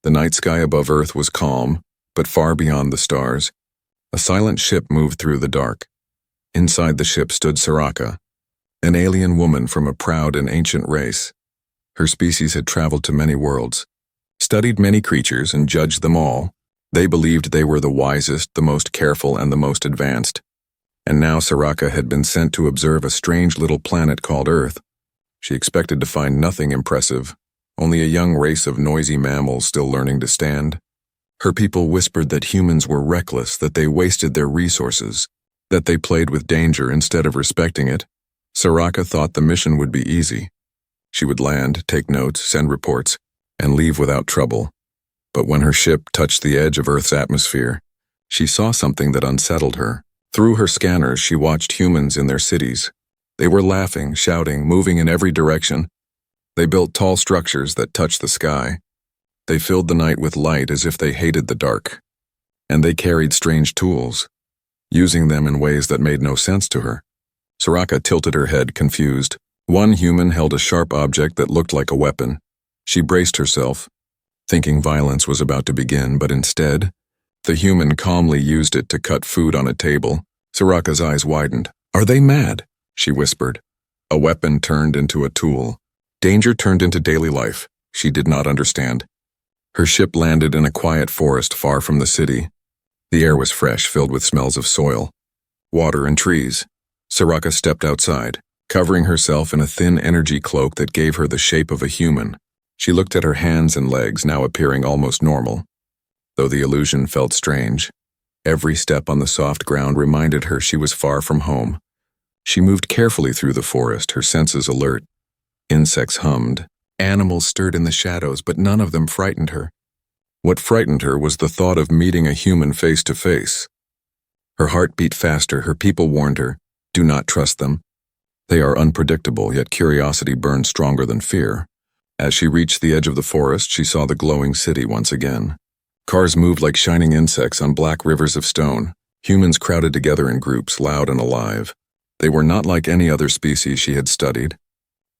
The night sky above Earth was calm, but far beyond the stars. A silent ship moved through the dark. Inside the ship stood Soraka, an alien woman from a proud and ancient race. Her species had traveled to many worlds, studied many creatures, and judged them all. They believed they were the wisest, the most careful, and the most advanced. And now Soraka had been sent to observe a strange little planet called Earth. She expected to find nothing impressive, only a young race of noisy mammals still learning to stand. Her people whispered that humans were reckless, that they wasted their resources, that they played with danger instead of respecting it. Soraka thought the mission would be easy. She would land, take notes, send reports, and leave without trouble. But when her ship touched the edge of Earth's atmosphere, she saw something that unsettled her. Through her scanners, she watched humans in their cities. They were laughing, shouting, moving in every direction. They built tall structures that touched the sky. They filled the night with light as if they hated the dark. And they carried strange tools, using them in ways that made no sense to her. Soraka tilted her head, confused. One human held a sharp object that looked like a weapon. She braced herself, thinking violence was about to begin, but instead, the human calmly used it to cut food on a table. Soraka's eyes widened. "Are they mad?" she whispered. A weapon turned into a tool. Danger turned into daily life. She did not understand. Her ship landed in a quiet forest far from the city. The air was fresh, filled with smells of soil, water, and trees. Soraka stepped outside, covering herself in a thin energy cloak that gave her the shape of a human. She looked at her hands and legs, now appearing almost normal. Though the illusion felt strange, every step on the soft ground reminded her she was far from home. She moved carefully through the forest, her senses alert. Insects hummed. Animals stirred in the shadows, but none of them frightened her. What frightened her was the thought of meeting a human face to face. Her heart beat faster. Her people warned her, "Do not trust them. They are unpredictable," yet curiosity burned stronger than fear. As she reached the edge of the forest, she saw the glowing city once again. Cars moved like shining insects on black rivers of stone. Humans crowded together in groups, loud and alive. They were not like any other species she had studied.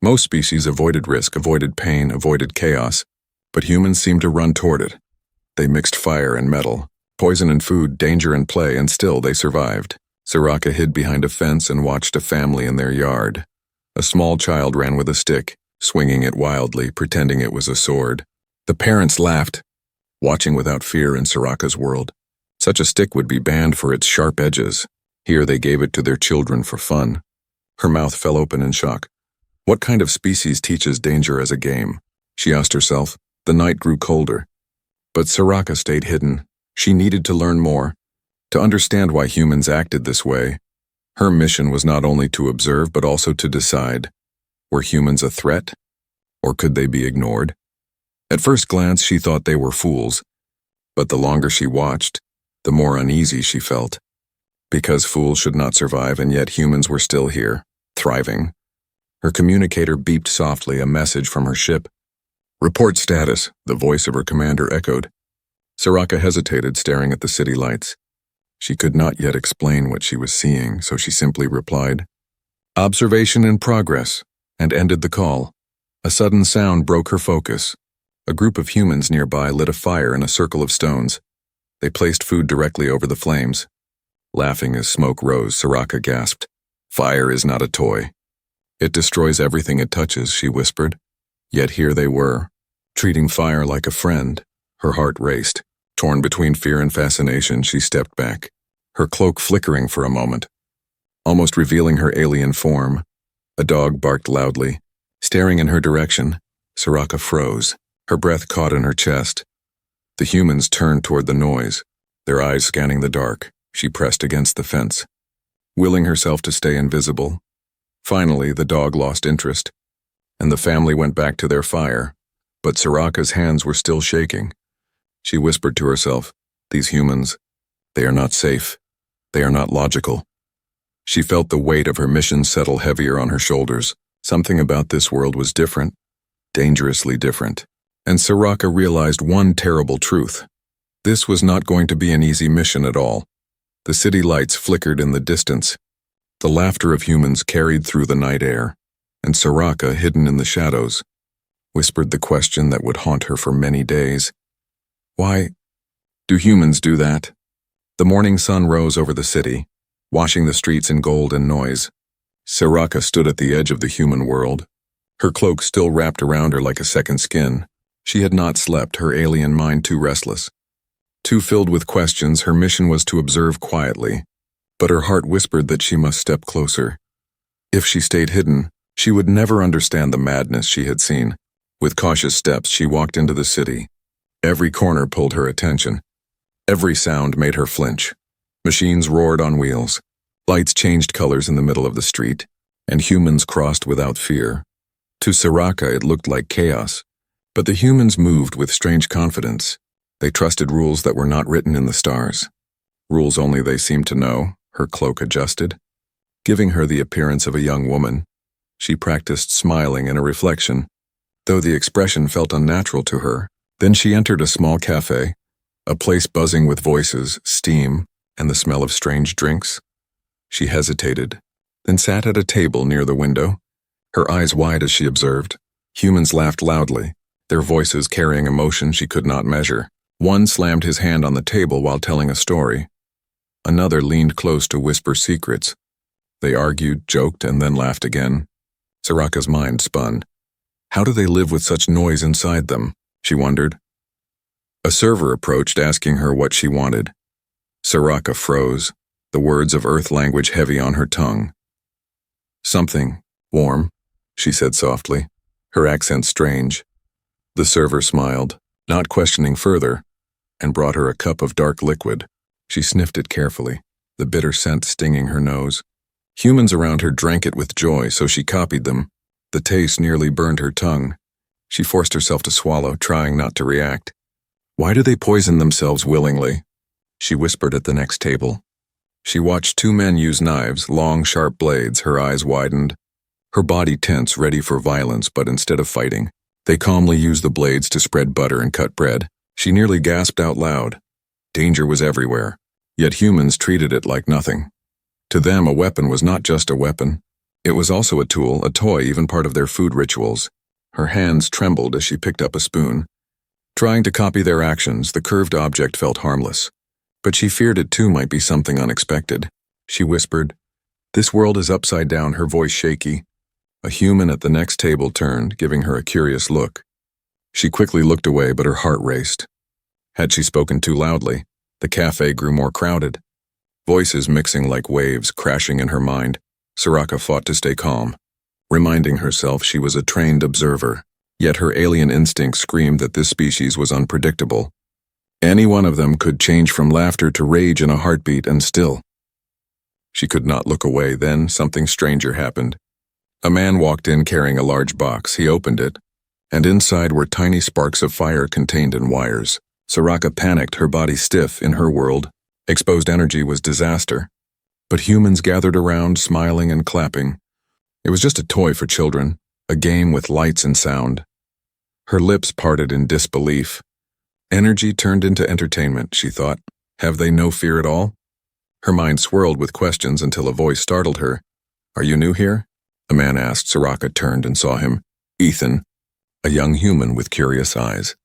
Most species avoided risk, avoided pain, avoided chaos, but humans seemed to run toward it. They mixed fire and metal, poison and food, danger and play, and still they survived. Soraka hid behind a fence and watched a family in their yard. A small child ran with a stick, swinging it wildly, pretending it was a sword. The parents laughed, watching without fear in Soraka's world. Such a stick would be banned for its sharp edges. Here they gave it to their children for fun. Her mouth fell open in shock. What kind of species teaches danger as a game? She asked herself. The night grew colder. But Soraka stayed hidden. She needed to learn more, to understand why humans acted this way. Her mission was not only to observe, but also to decide. Were humans a threat? Or could they be ignored? At first glance, she thought they were fools. But the longer she watched, the more uneasy she felt. Because fools should not survive, and yet humans were still here, thriving. Her communicator beeped softly, a message from her ship. "Report status," the voice of her commander echoed. Soraka hesitated, staring at the city lights. She could not yet explain what she was seeing, so she simply replied, "Observation in progress," and ended the call. A sudden sound broke her focus. A group of humans nearby lit a fire in a circle of stones. They placed food directly over the flames. Laughing as smoke rose, Soraka gasped. "Fire is not a toy. It destroys everything it touches," she whispered. Yet here they were, treating fire like a friend. Her heart raced. Torn between fear and fascination, she stepped back, her cloak flickering for a moment, almost revealing her alien form. A dog barked loudly. Staring in her direction, Soraka froze, her breath caught in her chest. The humans turned toward the noise, their eyes scanning the dark. She pressed against the fence, willing herself to stay invisible. Finally, the dog lost interest, and the family went back to their fire. But Soraka's hands were still shaking. She whispered to herself, "These humans, they are not safe. They are not logical." She felt the weight of her mission settle heavier on her shoulders. Something about this world was different, dangerously different. And Soraka realized one terrible truth. This was not going to be an easy mission at all. The city lights flickered in the distance. The laughter of humans carried through the night air, and Soraka, hidden in the shadows, whispered the question that would haunt her for many days. Why do humans do that? The morning sun rose over the city, washing the streets in gold and noise. Soraka stood at the edge of the human world, her cloak still wrapped around her like a second skin. She had not slept, her alien mind too restless. Too filled with questions, her mission was to observe quietly, but her heart whispered that she must step closer. If she stayed hidden, she would never understand the madness she had seen. With cautious steps, she walked into the city. Every corner pulled her attention. Every sound made her flinch. Machines roared on wheels. Lights changed colors in the middle of the street, and humans crossed without fear. To Soraka, it looked like chaos, but the humans moved with strange confidence. They trusted rules that were not written in the stars. Rules only they seemed to know. Her cloak adjusted, giving her the appearance of a young woman. She practiced smiling in a reflection, though the expression felt unnatural to her. Then she entered a small cafe, a place buzzing with voices, steam, and the smell of strange drinks. She hesitated, then sat at a table near the window, her eyes wide as she observed. Humans laughed loudly, their voices carrying emotion she could not measure. One slammed his hand on the table while telling a story. Another leaned close to whisper secrets. They argued, joked, and then laughed again. Soraka's mind spun. How do they live with such noise inside them? She wondered. A server approached, asking her what she wanted. Soraka froze, the words of Earth language heavy on her tongue. Something warm, she said softly, her accent strange. The server smiled, not questioning further, and brought her a cup of dark liquid. She sniffed it carefully, the bitter scent stinging her nose. Humans around her drank it with joy, so she copied them. The taste nearly burned her tongue. She forced herself to swallow, trying not to react. Why do they poison themselves willingly? She whispered at the next table. She watched two men use knives, long, sharp blades. Her eyes widened, her body tense, ready for violence, but instead of fighting, they calmly used the blades to spread butter and cut bread. She nearly gasped out loud. Danger was everywhere, yet humans treated it like nothing. To them, a weapon was not just a weapon. It was also a tool, a toy, even part of their food rituals. Her hands trembled as she picked up a spoon. Trying to copy their actions, the curved object felt harmless. But she feared it too might be something unexpected. She whispered, "This world is upside down," her voice shaky. A human at the next table turned, giving her a curious look. She quickly looked away, but her heart raced. Had she spoken too loudly, the cafe grew more crowded. Voices mixing like waves, crashing in her mind. Soraka fought to stay calm, reminding herself she was a trained observer. Yet her alien instinct screamed that this species was unpredictable. Any one of them could change from laughter to rage in a heartbeat, and still. She could not look away. Then something stranger happened. A man walked in carrying a large box. He opened it, and inside were tiny sparks of fire contained in wires. Soraka panicked, her body stiff. In her world, exposed energy was disaster. But humans gathered around, smiling and clapping. It was just a toy for children, a game with lights and sound. Her lips parted in disbelief. Energy turned into entertainment, she thought. Have they no fear at all? Her mind swirled with questions until a voice startled her. "Are you new here?" the man asked. Soraka turned and saw him. Ethan, a young human with curious eyes.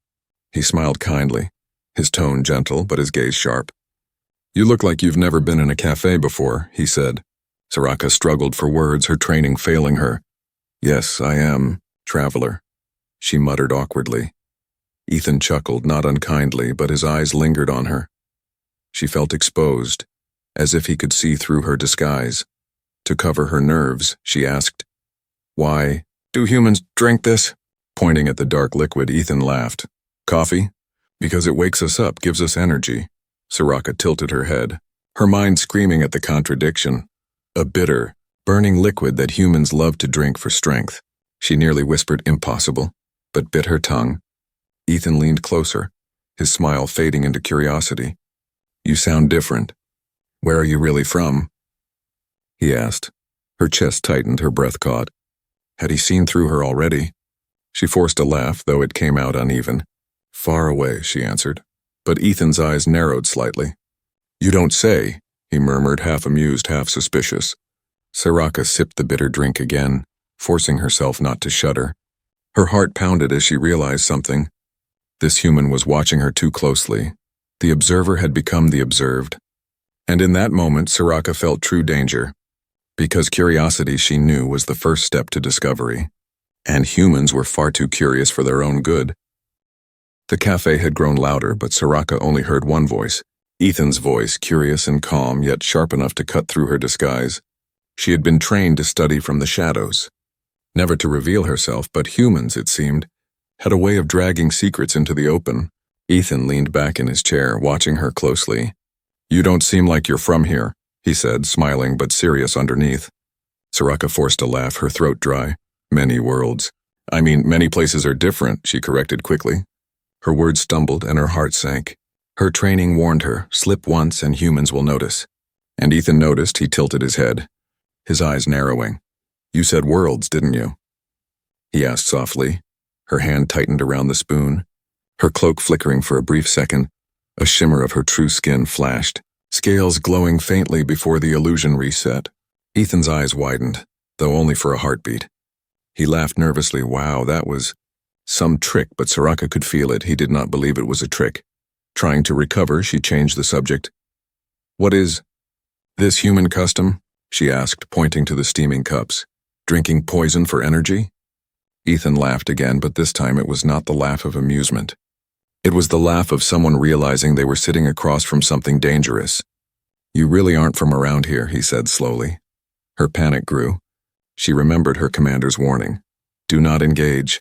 He smiled kindly, his tone gentle but his gaze sharp. "You look like you've never been in a cafe before," he said. Soraka struggled for words, her training failing her. "Yes, I am, traveler," she muttered awkwardly. Ethan chuckled, not unkindly, but his eyes lingered on her. She felt exposed, as if he could see through her disguise. To cover her nerves, she asked, "Why do humans drink this?" Pointing at the dark liquid, Ethan laughed. "Coffee? Because it wakes us up, gives us energy." Soraka tilted her head, her mind screaming at the contradiction. A bitter, burning liquid that humans love to drink for strength. She nearly whispered impossible, but bit her tongue. Ethan leaned closer, his smile fading into curiosity. "You sound different. Where are you really from?" he asked. Her chest tightened, her breath caught. Had he seen through her already? She forced a laugh, though it came out uneven. "Far away," she answered, but Ethan's eyes narrowed slightly. "You don't say," he murmured, half amused, half suspicious. Soraka sipped the bitter drink again, forcing herself not to shudder. Her heart pounded as she realized something. This human was watching her too closely. The observer had become the observed. And in that moment, Soraka felt true danger. Because curiosity, she knew, was the first step to discovery. And humans were far too curious for their own good. The cafe had grown louder, but Soraka only heard one voice. Ethan's voice, curious and calm, yet sharp enough to cut through her disguise. She had been trained to study from the shadows. Never to reveal herself, but humans, it seemed, had a way of dragging secrets into the open. Ethan leaned back in his chair, watching her closely. "You don't seem like you're from here," he said, smiling but serious underneath. Soraka forced a laugh, her throat dry. "Many worlds. I mean, many places are different," she corrected quickly. Her words stumbled and her heart sank. Her training warned her, slip once and humans will notice. And Ethan noticed. He tilted his head, his eyes narrowing. "You said worlds, didn't you?" he asked softly. Her hand tightened around the spoon, her cloak flickering for a brief second. A shimmer of her true skin flashed, scales glowing faintly before the illusion reset. Ethan's eyes widened, though only for a heartbeat. He laughed nervously. Wow, that was some trick, but Soraka could feel it. He did not believe it was a trick. Trying to recover, she changed the subject. "What is this human custom?" she asked, pointing to the steaming cups. "Drinking poison for energy?" Ethan laughed again, but this time it was not the laugh of amusement. It was the laugh of someone realizing they were sitting across from something dangerous. "You really aren't from around here," he said slowly. Her panic grew. She remembered her commander's warning. Do not engage.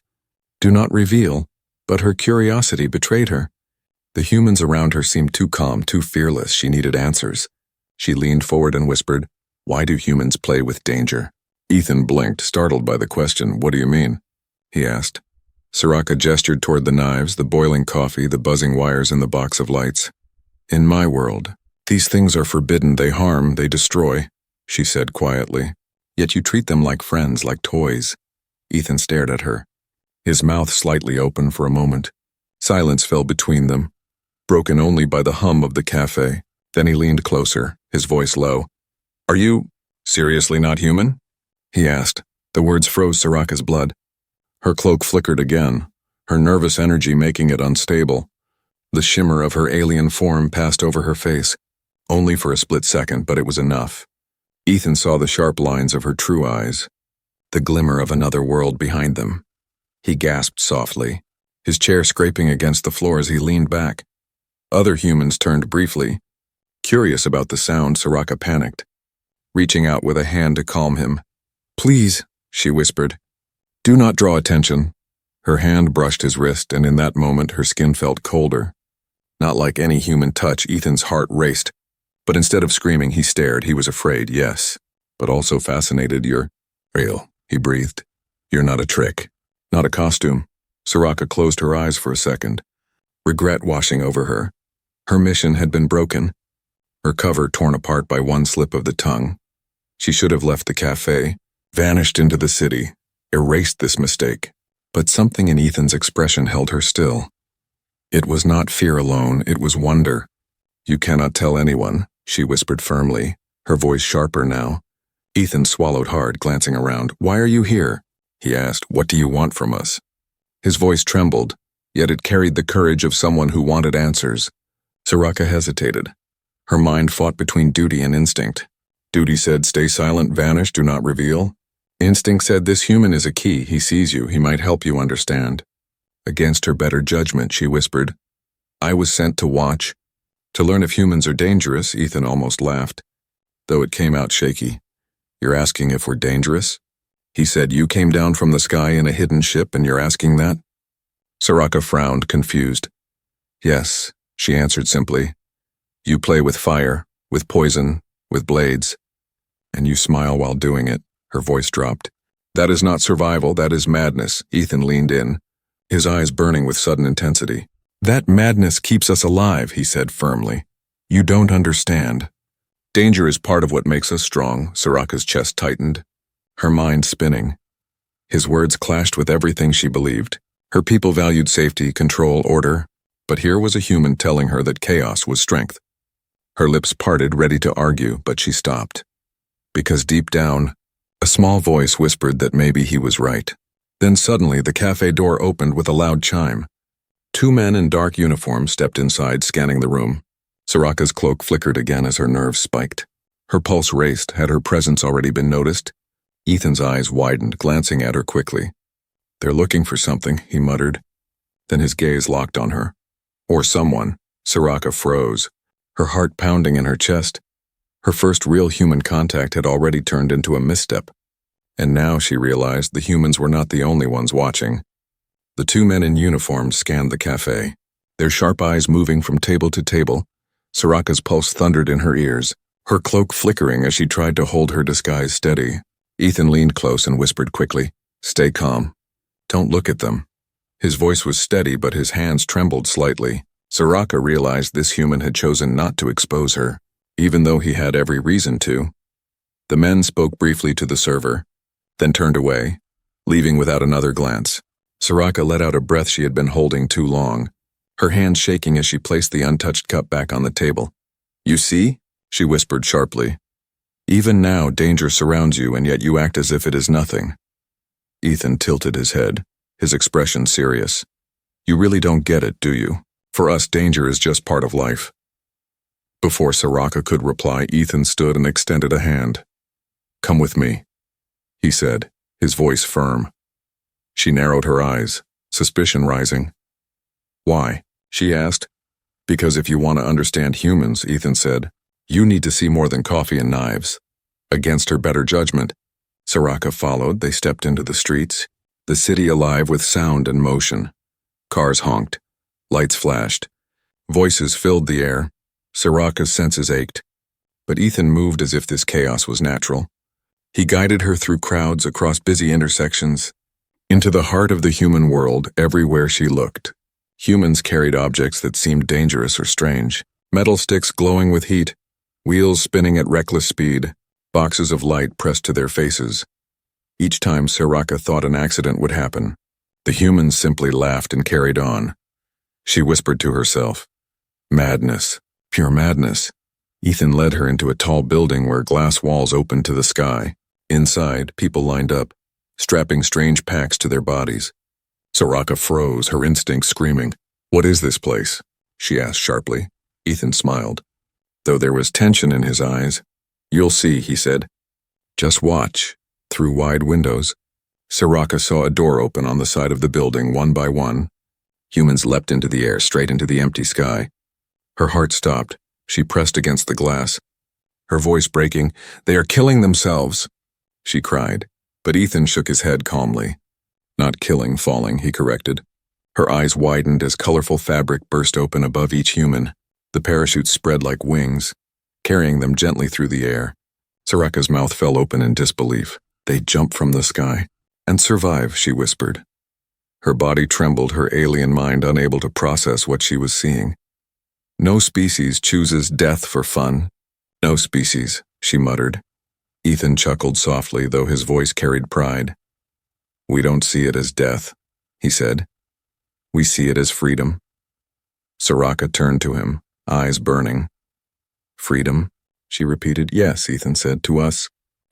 Do not reveal. But her curiosity betrayed her. The humans around her seemed too calm, too fearless. She needed answers. She leaned forward and whispered, "Why do humans play with danger?" Ethan blinked, startled by the question. "What do you mean?" he asked. Soraka gestured toward the knives, the boiling coffee, the buzzing wires in the box of lights. "In my world, these things are forbidden. They harm, they destroy," she said quietly. "Yet you treat them like friends, like toys." Ethan stared at her, his mouth slightly open for a moment. Silence fell between them, broken only by the hum of the cafe. Then he leaned closer, his voice low. "Are you seriously not human?" he asked. The words froze Soraka's blood. Her cloak flickered again, her nervous energy making it unstable. The shimmer of her alien form passed over her face, only for a split second, but it was enough. Ethan saw the sharp lines of her true eyes, the glimmer of another world behind them. He gasped softly, his chair scraping against the floor as he leaned back. Other humans turned briefly. Curious about the sound, Soraka panicked, reaching out with a hand to calm him. "Please," she whispered. "Do not draw attention." Her hand brushed his wrist, and in that moment her skin felt colder. Not like any human touch, Ethan's heart raced. But instead of screaming, he stared. He was afraid, yes, but also fascinated. "You're real," he breathed. "You're not a trick, not a costume." Soraka closed her eyes for a second, regret washing over her. Her mission had been broken, her cover torn apart by one slip of the tongue. She should have left the cafe, vanished into the city, erased this mistake. But something in Ethan's expression held her still. It was not fear alone, it was wonder. "You cannot tell anyone," she whispered firmly, her voice sharper now. Ethan swallowed hard, glancing around. "Why are you here?" he asked. "What do you want from us?" His voice trembled, yet it carried the courage of someone who wanted answers. Soraka hesitated. Her mind fought between duty and instinct. Duty said, "Stay silent, vanish, do not reveal." Instinct said, "This human is a key, he sees you, he might help you understand." Against her better judgment, she whispered, "I was sent to watch. To learn if humans are dangerous." Ethan almost laughed, though it came out shaky. "You're asking if we're dangerous?" He said, "You came down from the sky in a hidden ship and you're asking that?" Soraka frowned, confused. "Yes," she answered simply. "You play with fire, with poison, with blades, and you smile while doing it." Her voice dropped. "That is not survival, that is madness." Ethan leaned in, his eyes burning with sudden intensity. "That madness keeps us alive," he said firmly. "You don't understand. Danger is part of what makes us strong." Soraka's chest tightened, her mind spinning. His words clashed with everything she believed. Her people valued safety, control, order, but here was a human telling her that chaos was strength. Her lips parted, ready to argue, but she stopped. Because deep down, a small voice whispered that maybe he was right. Then suddenly the cafe door opened with a loud chime. Two men in dark uniforms stepped inside, scanning the room. Soraka's cloak flickered again as her nerves spiked. Her pulse raced. Had her presence already been noticed? Ethan's eyes widened, glancing at her quickly. "They're looking for something," he muttered. Then his gaze locked on her. Or someone. Soraka froze, her heart pounding in her chest. Her first real human contact had already turned into a misstep. And now she realized the humans were not the only ones watching. The two men in uniform scanned the cafe, their sharp eyes moving from table to table. Soraka's pulse thundered in her ears, her cloak flickering as she tried to hold her disguise steady. Ethan leaned close and whispered quickly, "Stay calm. Don't look at them." His voice was steady, but his hands trembled slightly. Soraka realized this human had chosen not to expose her, even though he had every reason to. The men spoke briefly to the server, then turned away, leaving without another glance. Soraka let out a breath she had been holding too long, her hands shaking as she placed the untouched cup back on the table. "You see?" she whispered sharply. "Even now, danger surrounds you, and yet you act as if it is nothing." Ethan tilted his head, his expression serious. "You really don't get it, do you? For us, danger is just part of life." Before Soraka could reply, Ethan stood and extended a hand. "Come with me," he said, his voice firm. She narrowed her eyes, suspicion rising. "Why?" she asked. "Because if you want to understand humans," Ethan said, "you need to see more than coffee and knives." Against her better judgment, Soraka followed. They stepped into the streets, the city alive with sound and motion. Cars honked, lights flashed, voices filled the air. Soraka's senses ached, but Ethan moved as if this chaos was natural. He guided her through crowds, across busy intersections, into the heart of the human world. Everywhere she looked, humans carried objects that seemed dangerous or strange. Metal sticks glowing with heat, wheels spinning at reckless speed, boxes of light pressed to their faces. Each time Soraka thought an accident would happen, the humans simply laughed and carried on. She whispered to herself, "Madness, pure madness." Ethan led her into a tall building where glass walls opened to the sky. Inside, people lined up, strapping strange packs to their bodies. Soraka froze, her instincts screaming. "What is this place?" she asked sharply. Ethan smiled, though there was tension in his eyes. "You'll see," he said. "Just watch." Through wide windows, Soraka saw a door open on the side of the building, one by one. Humans leapt into the air, straight into the empty sky. Her heart stopped. She pressed against the glass, her voice breaking. "They are killing themselves," she cried, but Ethan shook his head calmly. "Not killing, falling," he corrected. Her eyes widened as colorful fabric burst open above each human. The parachutes spread like wings, carrying them gently through the air. Soraka's mouth fell open in disbelief. "They jump from the sky and survive," she whispered. Her body trembled, her alien mind unable to process what she was seeing. "No species chooses death for fun. No species," she muttered. Ethan chuckled softly, though his voice carried pride. "We don't see it as death," he said. "We see it as freedom." Soraka turned to him, eyes burning. "Freedom?" she repeated. "Yes," Ethan said, "to us.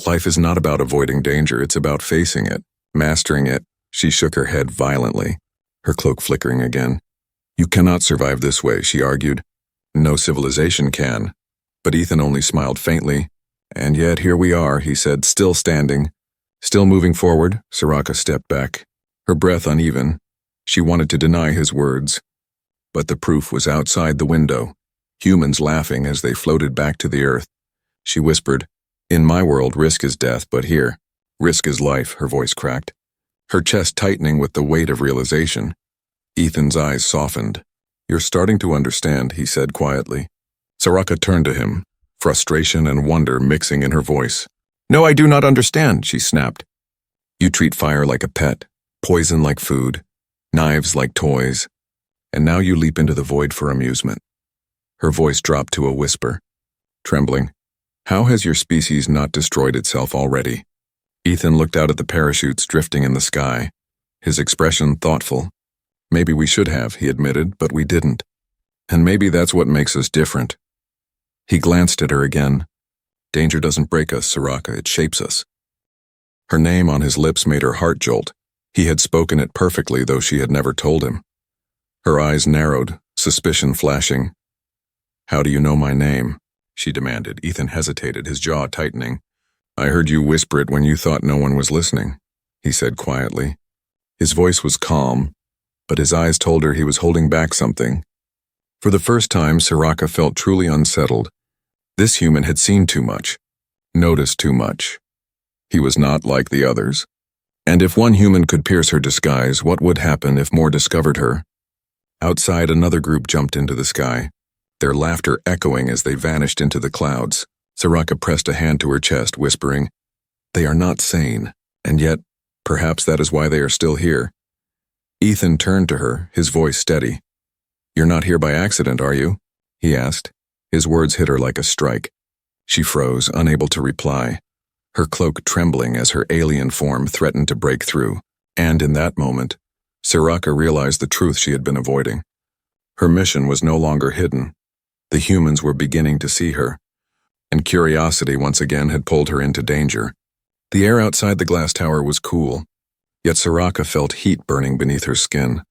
Life is not about avoiding danger, it's about facing it, mastering it." She shook her head violently, her cloak flickering again. "You cannot survive this way," she argued. "No civilization can." But Ethan only smiled faintly. "And yet here we are," he said, still standing, still moving forward. Soraka stepped back, her breath uneven. She wanted to deny his words, but the proof was outside the window, humans laughing as they floated back to the earth. She whispered, "In my world, risk is death, but here, risk is life." Her voice cracked, her chest tightening with the weight of realization. Ethan's eyes softened. "You're starting to understand," he said quietly. Soraka turned to him, frustration and wonder mixing in her voice. "No, I do not understand," she snapped. "You treat fire like a pet, poison like food, knives like toys, and now you leap into the void for amusement." Her voice dropped to a whisper, trembling. "How has your species not destroyed itself already?" Ethan looked out at the parachutes drifting in the sky, his expression thoughtful. "Maybe we should have," he admitted, "but we didn't. And maybe that's what makes us different." He glanced at her again. "Danger doesn't break us, Soraka, it shapes us." Her name on his lips made her heart jolt. He had spoken it perfectly, though she had never told him. Her eyes narrowed, suspicion flashing. "How do you know my name?" she demanded. Ethan hesitated, his jaw tightening. "I heard you whisper it when you thought no one was listening," he said quietly. His voice was calm, but his eyes told her he was holding back something. For the first time, Soraka felt truly unsettled. This human had seen too much, noticed too much. He was not like the others. And if one human could pierce her disguise, what would happen if more discovered her? Outside, another group jumped into the sky, their laughter echoing as they vanished into the clouds. Soraka pressed a hand to her chest, whispering, "They are not sane, and yet, perhaps that is why they are still here." Ethan turned to her, his voice steady. "You're not here by accident, are you?" he asked. His words hit her like a strike. She froze, unable to reply, her cloak trembling as her alien form threatened to break through. And in that moment, Soraka realized the truth she had been avoiding. Her mission was no longer hidden. The humans were beginning to see her, and curiosity once again had pulled her into danger. The air outside the glass tower was cool, yet Soraka felt heat burning beneath her skin.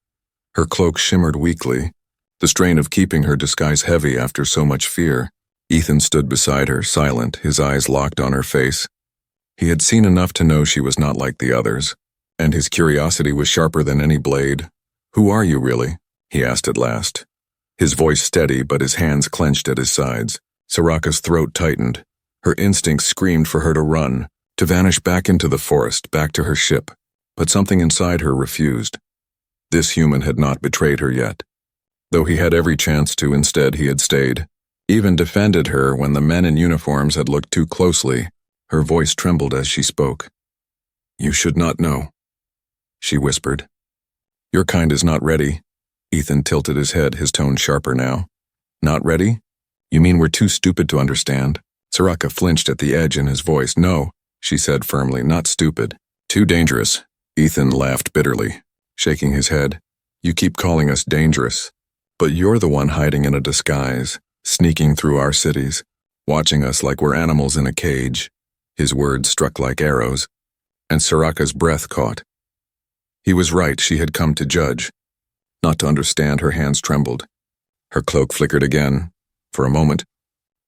Her cloak shimmered weakly, the strain of keeping her disguise heavy after so much fear. Ethan stood beside her, silent, his eyes locked on her face. He had seen enough to know she was not like the others, and his curiosity was sharper than any blade. "Who are you, really?" he asked at last. His voice steady, but his hands clenched at his sides. Soraka's throat tightened. Her instincts screamed for her to run, to vanish back into the forest, back to her ship. But something inside her refused. This human had not betrayed her yet. Though he had every chance to, instead he had stayed. Even defended her when the men in uniforms had looked too closely. Her voice trembled as she spoke. "You should not know," she whispered. "Your kind is not ready." Ethan tilted his head, his tone sharper now. "Not ready? You mean we're too stupid to understand?" Soraka flinched at the edge in his voice. "No," she said firmly, "not stupid. Too dangerous." Ethan laughed bitterly, shaking his head. "You keep calling us dangerous, but you're the one hiding in a disguise, sneaking through our cities, watching us like we're animals in a cage." His words struck like arrows, and Soraka's breath caught. He was right, she had come to judge, not to understand. Her hands trembled. Her cloak flickered again. For a moment,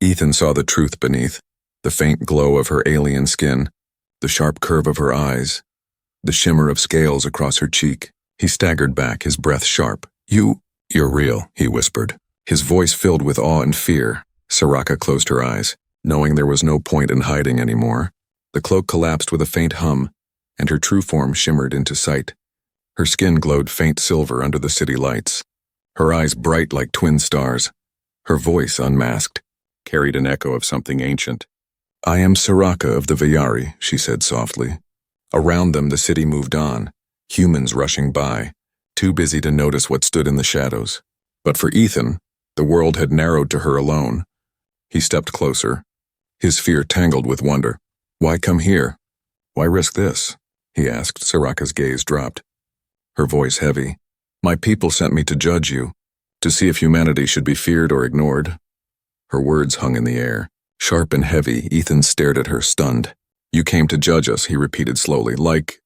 Ethan saw the truth beneath, the faint glow of her alien skin, the sharp curve of her eyes, the shimmer of scales across her cheek. He staggered back, his breath sharp. You're real," he whispered, his voice filled with awe and fear. Soraka closed her eyes, knowing there was no point in hiding anymore. The cloak collapsed with a faint hum, and her true form shimmered into sight. Her skin glowed faint silver under the city lights, her eyes bright like twin stars. Her voice, unmasked, carried an echo of something ancient. "I am Soraka of the Vayari," she said softly. Around them the city moved on, humans rushing by, too busy to notice what stood in the shadows. But for Ethan, the world had narrowed to her alone. He stepped closer, his fear tangled with wonder. "Why come here? Why risk this?" he asked. Soraka's gaze dropped, her voice heavy. "My people sent me to judge you, to see if humanity should be feared or ignored." Her words hung in the air, sharp and heavy. Ethan stared at her, stunned. "You came to judge us," he repeated slowly, like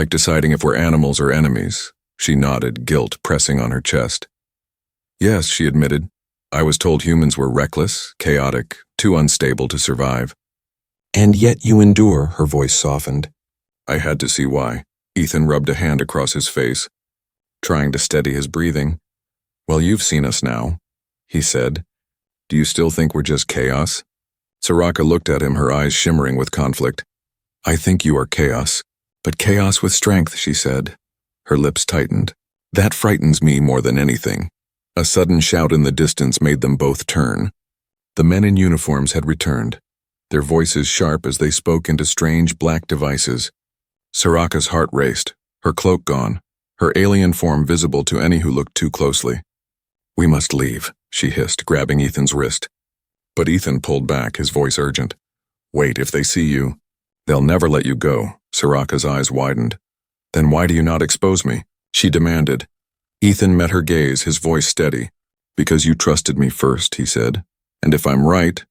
deciding if we're animals or enemies." She nodded, guilt pressing on her chest. "Yes," she admitted. "I was told humans were reckless, chaotic, too unstable to survive." "And yet you endure," her voice softened. "I had to see why." Ethan rubbed a hand across his face, trying to steady his breathing. "Well, you've seen us now," he said. "Do you still think we're just chaos?" Soraka looked at him, her eyes shimmering with conflict. "I think you are chaos, but chaos with strength," she said. Her lips tightened. "That frightens me more than anything." A sudden shout in the distance made them both turn. The men in uniforms had returned, their voices sharp as they spoke into strange black devices. Soraka's heart raced, her cloak gone, her alien form visible to any who looked too closely. "We must leave," she hissed, grabbing Ethan's wrist. But Ethan pulled back, his voice urgent. "Wait, if they see you, they'll never let you go." Soraka's eyes widened. "Then why do you not expose me?" she demanded. Ethan met her gaze, his voice steady. "Because you trusted me first," he said. "And if I'm right,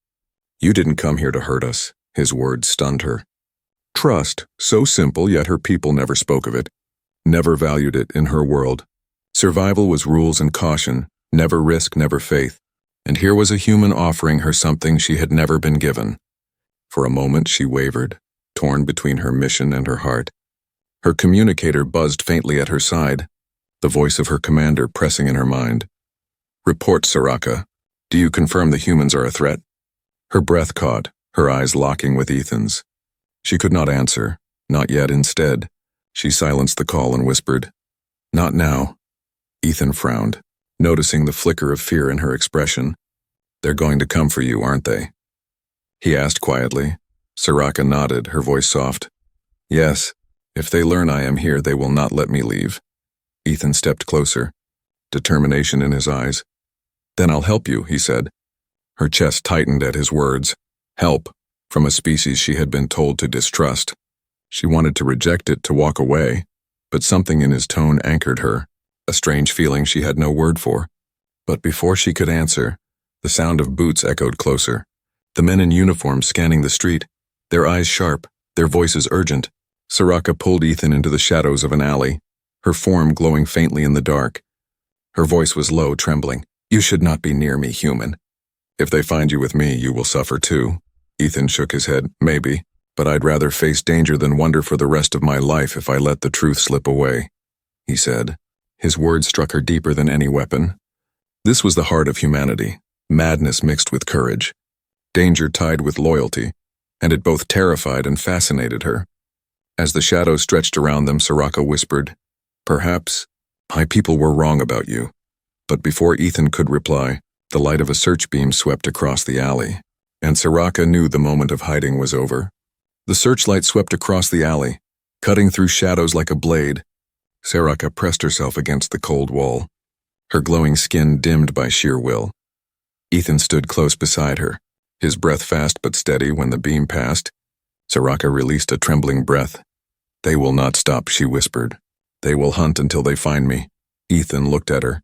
you didn't come here to hurt us." His words stunned her. Trust, so simple, yet her people never spoke of it, never valued it in her world. Survival was rules and caution, never risk, never faith. And here was a human offering her something she had never been given. For a moment she wavered, torn between her mission and her heart. Her communicator buzzed faintly at her side, the voice of her commander pressing in her mind. "Report, Soraka. Do you confirm the humans are a threat?" Her breath caught, her eyes locking with Ethan's. She could not answer, not yet. Instead, she silenced the call and whispered, "Not now." Ethan frowned, noticing the flicker of fear in her expression. "They're going to come for you, aren't they?" He asked quietly. Soraka nodded, her voice soft. "Yes. If they learn I am here, they will not let me leave." Ethan stepped closer, determination in his eyes. "Then I'll help you," he said. Her chest tightened at his words. Help, from a species she had been told to distrust. She wanted to reject it, to walk away, but something in his tone anchored her, a strange feeling she had no word for. But before she could answer, the sound of boots echoed closer. The men in uniform scanning the street, their eyes sharp, their voices urgent. Soraka pulled Ethan into the shadows of an alley, her form glowing faintly in the dark. Her voice was low, trembling. "You should not be near me, human." "If they find you with me, you will suffer too." Ethan shook his head. "Maybe, but I'd rather face danger than wonder for the rest of my life if I let the truth slip away," he said. His words struck her deeper than any weapon. This was the heart of humanity, madness mixed with courage, danger tied with loyalty, and it both terrified and fascinated her. As the shadows stretched around them, Soraka whispered, "Perhaps my people were wrong about you." But before Ethan could reply, the light of a search beam swept across the alley, and Soraka knew the moment of hiding was over. The searchlight swept across the alley, cutting through shadows like a blade. Soraka pressed herself against the cold wall, her glowing skin dimmed by sheer will. Ethan stood close beside her, his breath fast but steady. When the beam passed, Soraka released a trembling breath. "They will not stop," she whispered. "They will hunt until they find me." Ethan looked at her,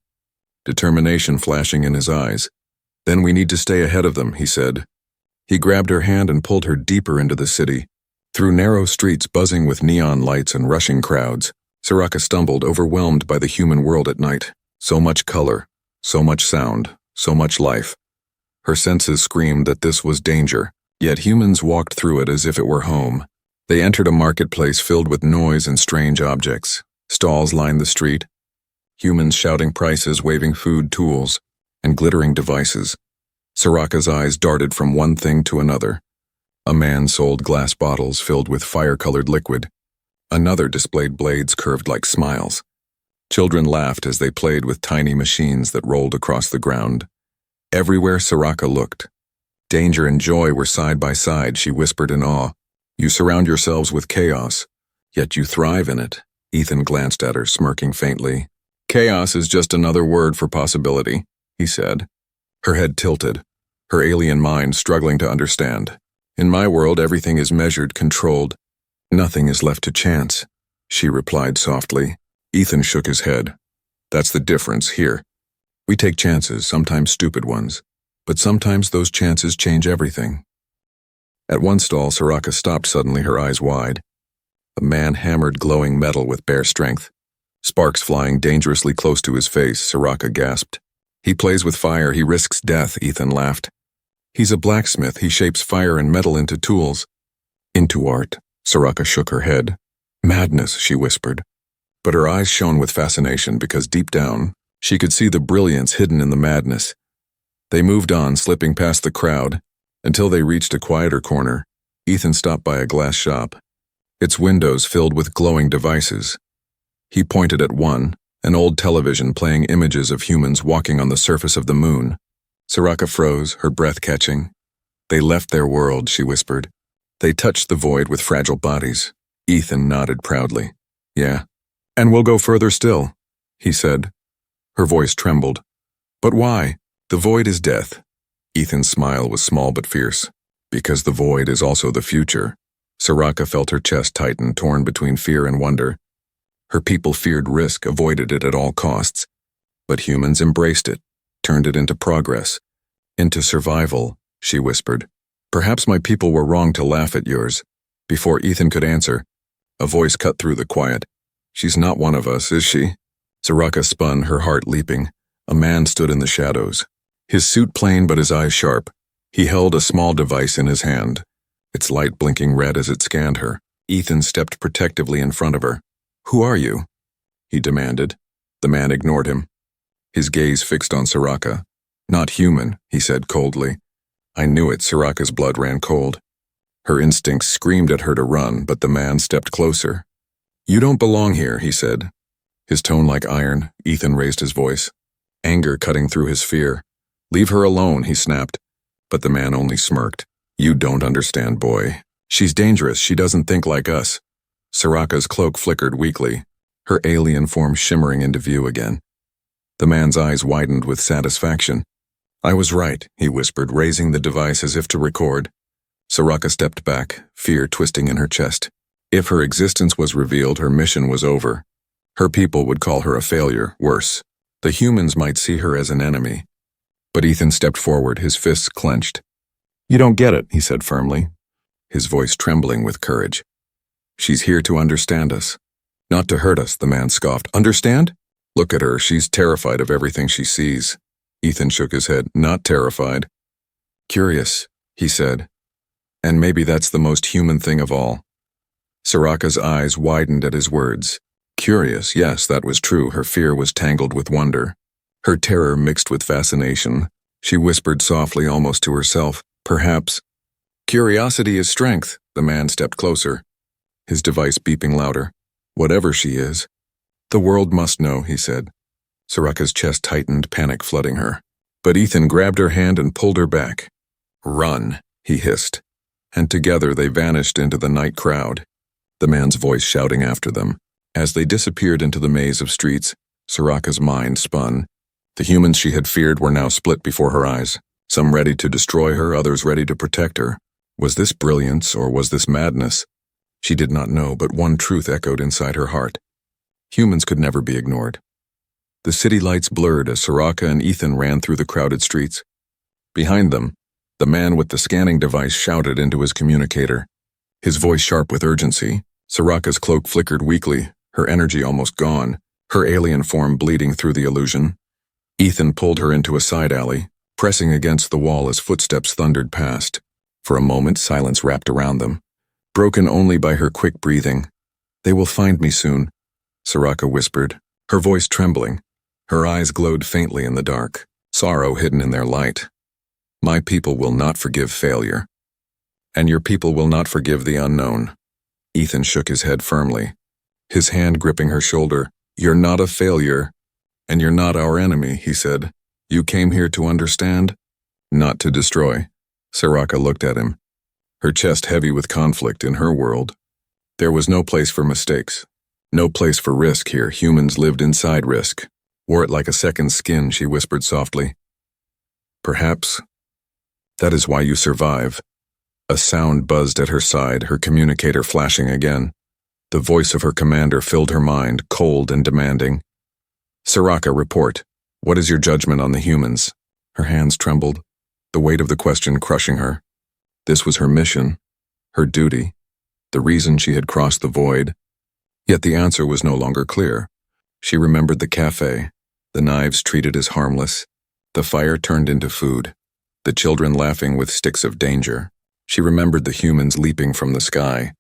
determination flashing in his eyes. "Then we need to stay ahead of them," he said. He grabbed her hand and pulled her deeper into the city. Through narrow streets buzzing with neon lights and rushing crowds, Soraka stumbled, overwhelmed by the human world at night. So much color, so much sound, so much life. Her senses screamed that this was danger, yet humans walked through it as if it were home. They entered a marketplace filled with noise and strange objects. Stalls lined the street, humans shouting prices, waving food, tools, and glittering devices. Soraka's eyes darted from one thing to another. A man sold glass bottles filled with fire-colored liquid. Another displayed blades curved like smiles. Children laughed as they played with tiny machines that rolled across the ground. Everywhere Soraka looked, danger and joy were side by side. She whispered in awe, "You surround yourselves with chaos, yet you thrive in it." Ethan glanced at her, smirking faintly. "Chaos is just another word for possibility," he said. Her head tilted, her alien mind struggling to understand. "In my world, everything is measured, controlled. Nothing is left to chance," she replied softly. Ethan shook his head. "That's the difference here. We take chances, sometimes stupid ones, but sometimes those chances change everything." At one stall, Soraka stopped suddenly, her eyes wide. A man hammered glowing metal with bare strength. Sparks flying dangerously close to his face, Soraka gasped. "He plays with fire, he risks death," Ethan laughed. "He's a blacksmith, he shapes fire and metal into tools." "Into art," Soraka shook her head. "Madness," she whispered. But her eyes shone with fascination because deep down, she could see the brilliance hidden in the madness. They moved on, slipping past the crowd, until they reached a quieter corner. Ethan stopped by a glass shop, its windows filled with glowing devices. He pointed at one, an old television playing images of humans walking on the surface of the moon. Soraka froze, her breath catching. "They left their world," she whispered. "They touched the void with fragile bodies." Ethan nodded proudly. "Yeah. And we'll go further still," he said. Her voice trembled. "But why?" "The void is death." Ethan's smile was small but fierce. "Because the void is also the future." Soraka felt her chest tighten, torn between fear and wonder. Her people feared risk, avoided it at all costs. But humans embraced it, turned it into progress, into survival, she whispered. "Perhaps my people were wrong to laugh at yours." Before Ethan could answer, a voice cut through the quiet. "She's not one of us, is she?" Soraka spun, her heart leaping. A man stood in the shadows. His suit plain but his eyes sharp. He held a small device in his hand, its light blinking red as it scanned her. Ethan stepped protectively in front of her. "Who are you?" he demanded. The man ignored him, his gaze fixed on Soraka. "Not human," he said coldly. I knew it. Soraka's blood ran cold. Her instincts screamed at her to run, but the man stepped closer. "You don't belong here," he said. His tone like iron. Ethan raised his voice, anger cutting through his fear. "Leave her alone," he snapped. But the man only smirked. "You don't understand, boy. She's dangerous. She doesn't think like us." Soraka's cloak flickered weakly, her alien form shimmering into view again. The man's eyes widened with satisfaction. "I was right," he whispered, raising the device as if to record. Soraka stepped back, fear twisting in her chest. If her existence was revealed, her mission was over. Her people would call her a failure, worse. The humans might see her as an enemy. But Ethan stepped forward, his fists clenched. "You don't get it," he said firmly, his voice trembling with courage. "She's here to understand us, not to hurt us," the man scoffed. "Understand? Look at her, she's terrified of everything she sees." Ethan shook his head. "Not terrified. Curious," he said. "And maybe that's the most human thing of all." Soraka's eyes widened at his words. Curious, yes, that was true. Her fear was tangled with wonder. Her terror mixed with fascination. She whispered softly, almost to herself, "Perhaps curiosity is strength." The man stepped closer, his device beeping louder. "Whatever she is, the world must know," he said. Soraka's chest tightened, panic flooding her. But Ethan grabbed her hand and pulled her back. "Run," he hissed. And together they vanished into the night crowd, the man's voice shouting after them. As they disappeared into the maze of streets, Soraka's mind spun. The humans she had feared were now split before her eyes, some ready to destroy her, others ready to protect her. Was this brilliance or was this madness? She did not know, but one truth echoed inside her heart. Humans could never be ignored. The city lights blurred as Soraka and Ethan ran through the crowded streets. Behind them, the man with the scanning device shouted into his communicator, his voice sharp with urgency. Soraka's cloak flickered weakly, her energy almost gone, her alien form bleeding through the illusion. Ethan pulled her into a side alley, pressing against the wall as footsteps thundered past. For a moment, silence wrapped around them, broken only by her quick breathing. "They will find me soon," Soraka whispered, her voice trembling. Her eyes glowed faintly in the dark, sorrow hidden in their light. "My people will not forgive failure. And your people will not forgive the unknown." Ethan shook his head firmly, his hand gripping her shoulder. "You're not a failure, and you're not our enemy," he said. "You came here to understand, not to destroy." Soraka looked at him, her chest heavy with conflict. In her world, there was no place for mistakes, no place for risk here. Humans lived inside risk, wore it like a second skin. She whispered softly, "Perhaps that is why you survive." A sound buzzed at her side, her communicator flashing again. The voice of her commander filled her mind, cold and demanding. "Soraka, report. What is your judgment on the humans?" Her hands trembled, the weight of the question crushing her. This was her mission, her duty, the reason she had crossed the void. Yet the answer was no longer clear. She remembered the cafe, the knives treated as harmless, the fire turned into food, the children laughing with sticks of danger. She remembered the humans leaping from the sky,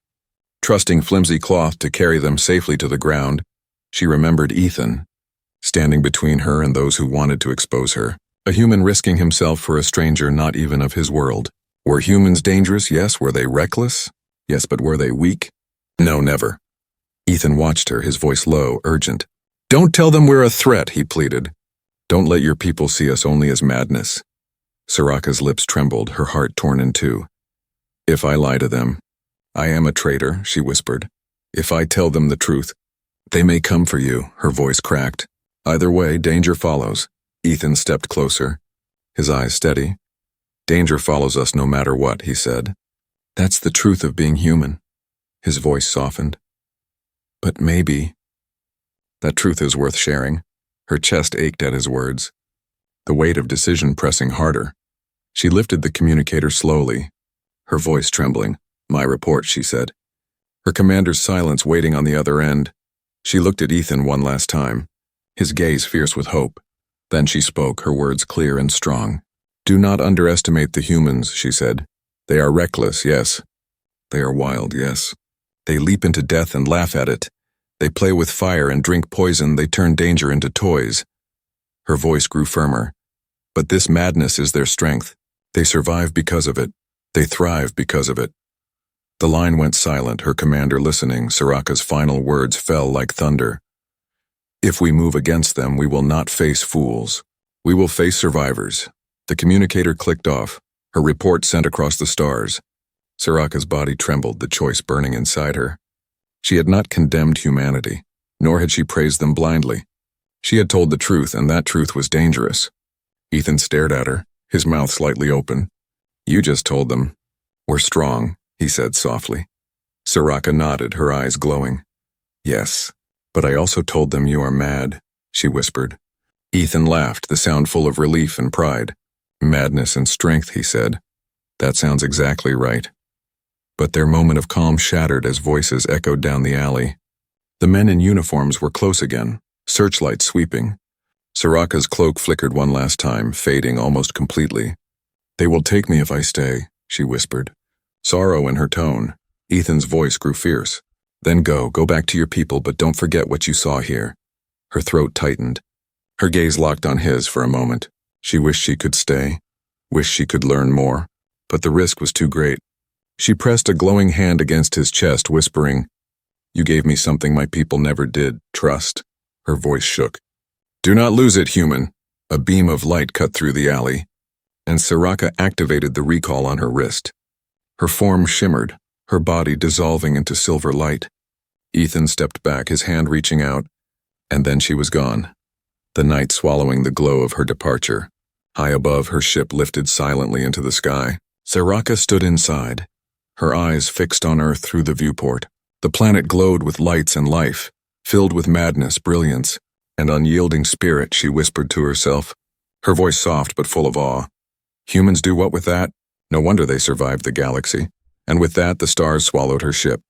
trusting flimsy cloth to carry them safely to the ground. She remembered Ethan, standing between her and those who wanted to expose her. A human risking himself for a stranger not even of his world. Were humans dangerous? Yes. Were they reckless? Yes, but were they weak? No, never. Ethan watched her, his voice low, urgent. "Don't tell them we're a threat," he pleaded. "Don't let your people see us only as madness." Soraka's lips trembled, her heart torn in two. "If I lie to them, I am a traitor," she whispered. "If I tell them the truth, they may come for you," her voice cracked. "Either way, danger follows." Ethan stepped closer, his eyes steady. "Danger follows us no matter what," he said. "That's the truth of being human." His voice softened. "But maybe that truth is worth sharing." Her chest ached at his words, the weight of decision pressing harder. She lifted the communicator slowly, her voice trembling. "My report," she said. Her commander's silence waiting on the other end. She looked at Ethan one last time, his gaze fierce with hope. Then she spoke, her words clear and strong. "Do not underestimate the humans," she said. "They are reckless, yes. They are wild, yes. They leap into death and laugh at it. They play with fire and drink poison. They turn danger into toys." Her voice grew firmer. "But this madness is their strength. They survive because of it. They thrive because of it." The line went silent, her commander listening. Soraka's final words fell like thunder. "If we move against them, we will not face fools. We will face survivors." The communicator clicked off, her report sent across the stars. Soraka's body trembled, the choice burning inside her. She had not condemned humanity, nor had she praised them blindly. She had told the truth, and that truth was dangerous. Ethan stared at her, his mouth slightly open. "You just told them. We're strong," he said softly. Soraka nodded, her eyes glowing. "Yes, but I also told them you are mad," she whispered. Ethan laughed, the sound full of relief and pride. "Madness and strength," he said. "That sounds exactly right." But their moment of calm shattered as voices echoed down the alley. The men in uniforms were close again, searchlights sweeping. Soraka's cloak flickered one last time, fading almost completely. "They will take me if I stay," she whispered. Sorrow in her tone. Ethan's voice grew fierce. "Then go back to your people, but don't forget what you saw here." Her throat tightened. Her gaze locked on his for a moment. She wished she could stay, wished she could learn more, but the risk was too great. She pressed a glowing hand against his chest, whispering, "You gave me something my people never did, trust." Her voice shook. "Do not lose it, human." A beam of light cut through the alley, and Soraka activated the recall on her wrist. Her form shimmered, her body dissolving into silver light. Ethan stepped back, his hand reaching out, and then she was gone, the night swallowing the glow of her departure. High above, her ship lifted silently into the sky. Soraka stood inside, her eyes fixed on Earth through the viewport. The planet glowed with lights and life, filled with madness, brilliance, and unyielding spirit, she whispered to herself, her voice soft but full of awe. Humans do what with that? No wonder they survived the galaxy. And with that, the stars swallowed her ship.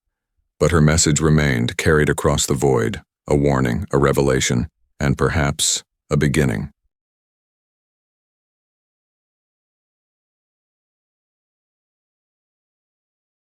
But her message remained, carried across the void, a warning, a revelation, and perhaps a beginning.